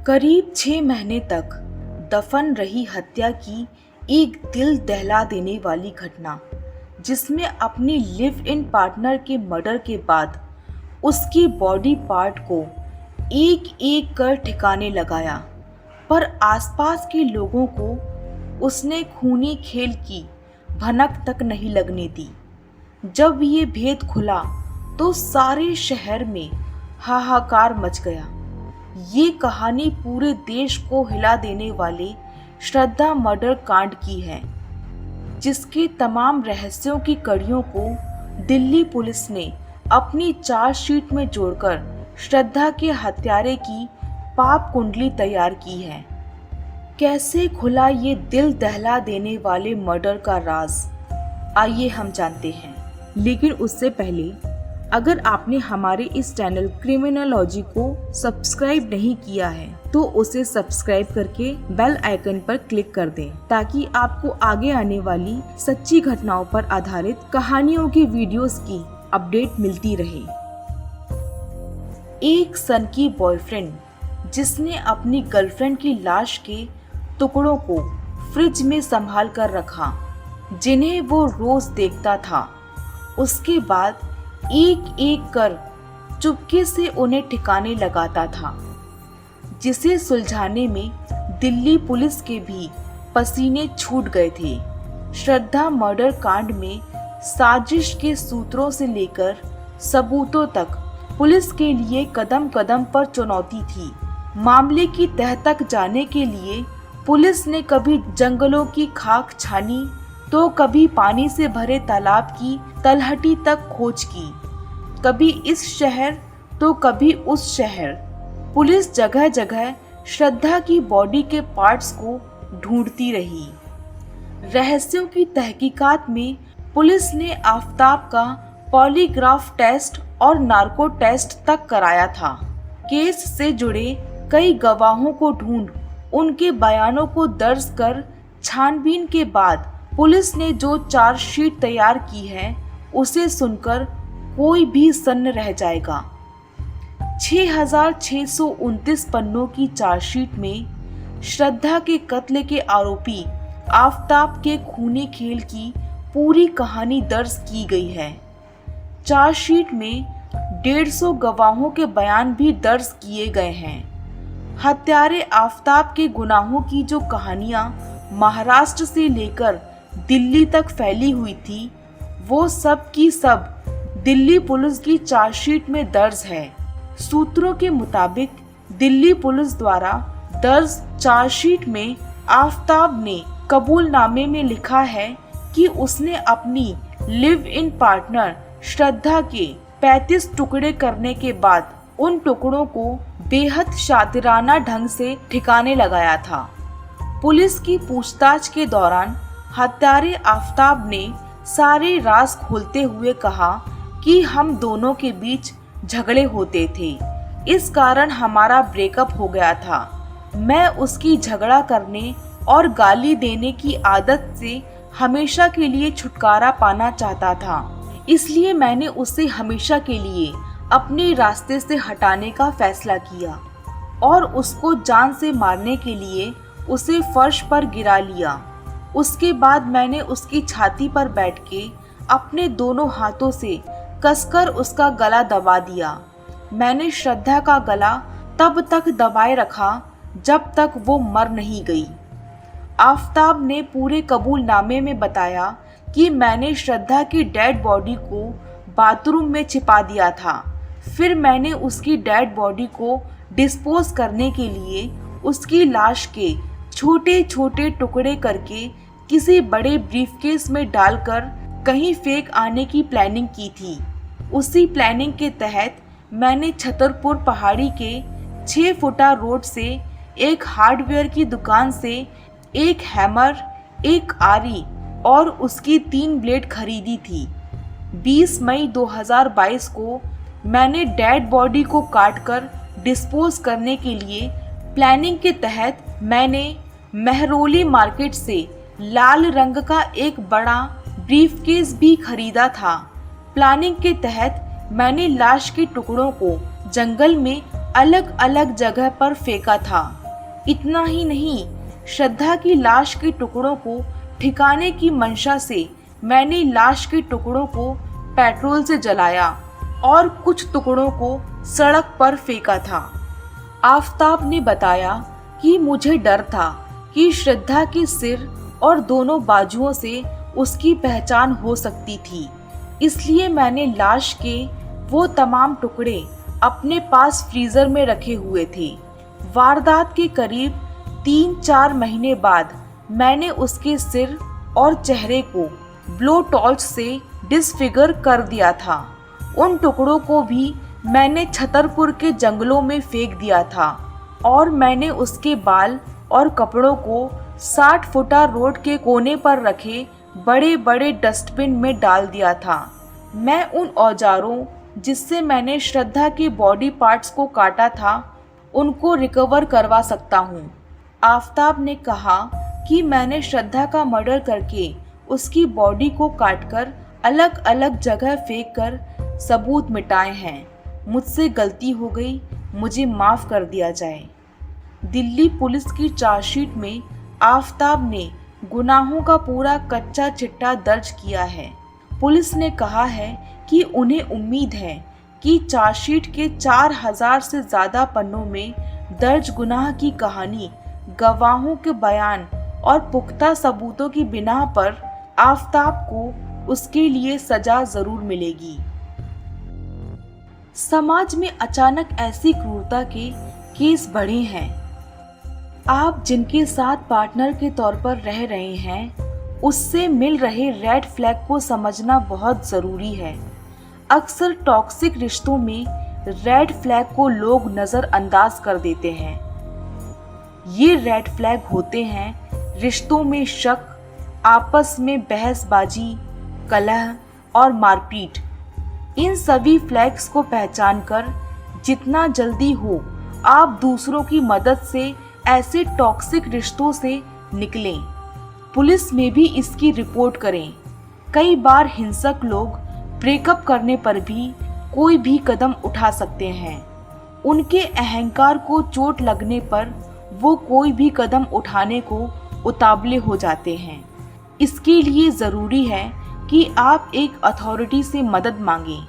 करीब 6 महीने तक दफन रही हत्या की एक दिल दहला देने वाली घटना, जिसमें अपनी लिव इन पार्टनर के मर्डर के बाद उसके बॉडी पार्ट को एक एक कर ठिकाने लगाया, पर आसपास के लोगों को उसने खूनी खेल की भनक तक नहीं लगने दी। जब ये भेद खुला तो सारे शहर में हाहाकार मच गया। ये कहानी पूरे देश को हिला देने वाले श्रद्धा मर्डर कांड की है, जिसके तमाम रहस्यों की कड़ियों को दिल्ली पुलिस ने अपनी चार्जशीट में जोड़कर श्रद्धा के हत्यारे की पाप कुंडली तैयार की है। कैसे खुला ये दिल दहला देने वाले मर्डर का राज, आइए हम जानते हैं। लेकिन उससे पहले अगर आपने हमारे इस चैनल क्रिमिनोलॉजी को सब्सक्राइब नहीं किया है तो उसे सब्सक्राइब करके बेल आइकन पर क्लिक कर दें, ताकि आपको आगे आने वाली सच्ची घटनाओं पर आधारित कहानियों की वीडियोस की अपडेट मिलती रहे। एक सनकी बॉयफ्रेंड जिसने अपनी गर्लफ्रेंड की लाश के टुकड़ों को फ्रिज में संभाल कर रखा, जिन्हें वो रोज देखता था, उसके बाद एक एक कर चुपके से उन्हें ठिकाने लगाता था, जिसे सुलझाने में दिल्ली पुलिस के भी पसीने छूट गए थे। श्रद्धा मर्डर कांड में साजिश के सूत्रों से लेकर सबूतों तक पुलिस के लिए कदम कदम पर चुनौती थी। मामले की तह तक जाने के लिए पुलिस ने कभी जंगलों की खाक छानी तो कभी पानी से भरे तालाब की तलहटी तक खोज की, कभी इस शहर तो कभी उस शहर। पुलिस जगह जगह श्रद्धा की बॉडी के पार्ट्स को ढूंढती रही। रहस्यों की तहकीकात में पुलिस ने आफताब का पॉलीग्राफ टेस्ट और नार्को टेस्ट तक कराया था। केस से जुड़े कई गवाहों को ढूंढ उनके बयानों को दर्ज कर छानबीन के बाद पुलिस ने जो चार्जशीट तैयार की है, उसे सुनकर कोई भी सन्न रह जाएगा। 6,629 पन्नों की चार्जशीट में श्रद्धा के कत्ल के आरोपी आफताब के खूनी खेल की पूरी कहानी दर्ज की गई है। चार्जशीट में 150 गवाहों के बयान भी दर्ज किए गए हैं। हत्यारे आफताब के गुनाहों की जो कहानियां महाराष्ट्र से लेकर दिल्ली तक फैली हुई थी, वो सब की सब दिल्ली पुलिस की चार्जशीट में दर्ज है। सूत्रों के मुताबिक दिल्ली पुलिस द्वारा दर्ज चार्जशीट में आफताब ने कबूलनामे में लिखा है कि उसने अपनी लिव इन पार्टनर श्रद्धा के 35 टुकड़े करने के बाद उन टुकड़ों को बेहद शातिराना ढंग से ठिकाने लगाया था। पुलिस की पूछताछ के दौरान हत्यारे आफताब ने सारे राज खोलते हुए कहा कि हम दोनों के बीच झगड़े होते थे, इस कारण हमारा ब्रेकअप हो गया था। मैं उसकी झगड़ा करने और गाली देने की आदत से हमेशा के लिए छुटकारा पाना चाहता था, इसलिए मैंने उसे हमेशा के लिए अपने रास्ते से हटाने का फैसला किया और उसको जान से मारने के लिए उसे फर्श पर गिरा लिया। उसके बाद मैंने उसकी छाती पर बैठ के अपने दोनों हाथों से कसकर उसका गला दबा दिया। मैंने श्रद्धा का गला तब तक दबाए रखा जब तक वो मर नहीं गई। आफताब ने पूरे कबूलनामे में बताया कि मैंने श्रद्धा की डेड बॉडी को बाथरूम में छिपा दिया था। फिर मैंने उसकी डेड बॉडी को डिस्पोज करने के लिए उसकी लाश के छोटे छोटे टुकड़े करके किसी बड़े ब्रीफकेस में डालकर कहीं फेंक आने की प्लानिंग की थी। उसी प्लानिंग के तहत मैंने छतरपुर पहाड़ी के 6 फुटा रोड से एक हार्डवेयर की दुकान से एक हैमर, एक आरी और उसकी 3 ब्लेड खरीदी थी। 20 मई 2022 को मैंने डेड बॉडी को काटकर डिस्पोज करने के लिए प्लानिंग के तहत मैंने मेहरौली मार्केट से लाल रंग का एक बड़ा ब्रीफकेस भी खरीदा था। प्लानिंग के तहत मैंने लाश के टुकड़ों को जंगल में अलग अलग जगह पर फेंका था। इतना ही नहीं, श्रद्धा की लाश के टुकड़ों को ठिकाने की मंशा से मैंने लाश के टुकड़ों को पेट्रोल से जलाया और कुछ टुकड़ों को सड़क पर फेंका था। आफताब ने बताया कि मुझे डर था कि श्रद्धा के सिर और दोनों बाजुओं से उसकी पहचान हो सकती थी, इसलिए मैंने लाश के वो तमाम टुकड़े अपने पास फ्रीजर में रखे हुए थे। वारदात के करीब 3-4 महीने बाद मैंने उसके सिर और चेहरे को ब्लो टॉर्च से डिसफिगर कर दिया था। उन टुकड़ों को भी मैंने छतरपुर के जंगलों में फेंक दिया था और मैंने उसके बाल और कपड़ों को 60 फुटा रोड के कोने पर रखे बड़े बड़े डस्टबिन में डाल दिया था। मैं उन औजारों जिससे मैंने श्रद्धा के बॉडी पार्ट्स को काटा था उनको रिकवर करवा सकता हूँ। आफताब ने कहा कि मैंने श्रद्धा का मर्डर करके उसकी बॉडी को काटकर अलग अलग जगह फेंककर सबूत मिटाए हैं। मुझसे गलती हो गई, मुझे माफ़ कर दिया जाए। दिल्ली पुलिस की चार्जशीट में आफताब ने गुनाहों का पूरा कच्चा चिट्ठा दर्ज किया है। पुलिस ने कहा है कि उन्हें उम्मीद है कि चार्जशीट के 4000 से ज़्यादा पन्नों में दर्ज गुनाह की कहानी, गवाहों के बयान और पुख्ता सबूतों की बिना पर आफताब को उसके लिए सजा ज़रूर मिलेगी। समाज में अचानक ऐसी क्रूरता के केस बढ़े हैं। आप जिनके साथ पार्टनर के तौर पर रह रहे हैं उससे मिल रहे रेड फ्लैग को समझना बहुत ज़रूरी है। अक्सर टॉक्सिक रिश्तों में रेड फ्लैग को लोग नज़रअंदाज कर देते हैं। ये रेड फ्लैग होते हैं रिश्तों में शक, आपस में बहसबाजी, कलह और मारपीट। इन सभी फ्लैग्स को पहचानकर जितना जल्दी हो आप दूसरों की मदद से ऐसे टॉक्सिक रिश्तों से निकलें। पुलिस में भी इसकी रिपोर्ट करें। कई बार हिंसक लोग ब्रेकअप करने पर भी कोई भी कदम उठा सकते हैं। उनके अहंकार को चोट लगने पर वो कोई भी कदम उठाने को उतावले हो जाते हैं। इसके लिए ज़रूरी है कि आप एक अथॉरिटी से मदद मांगें।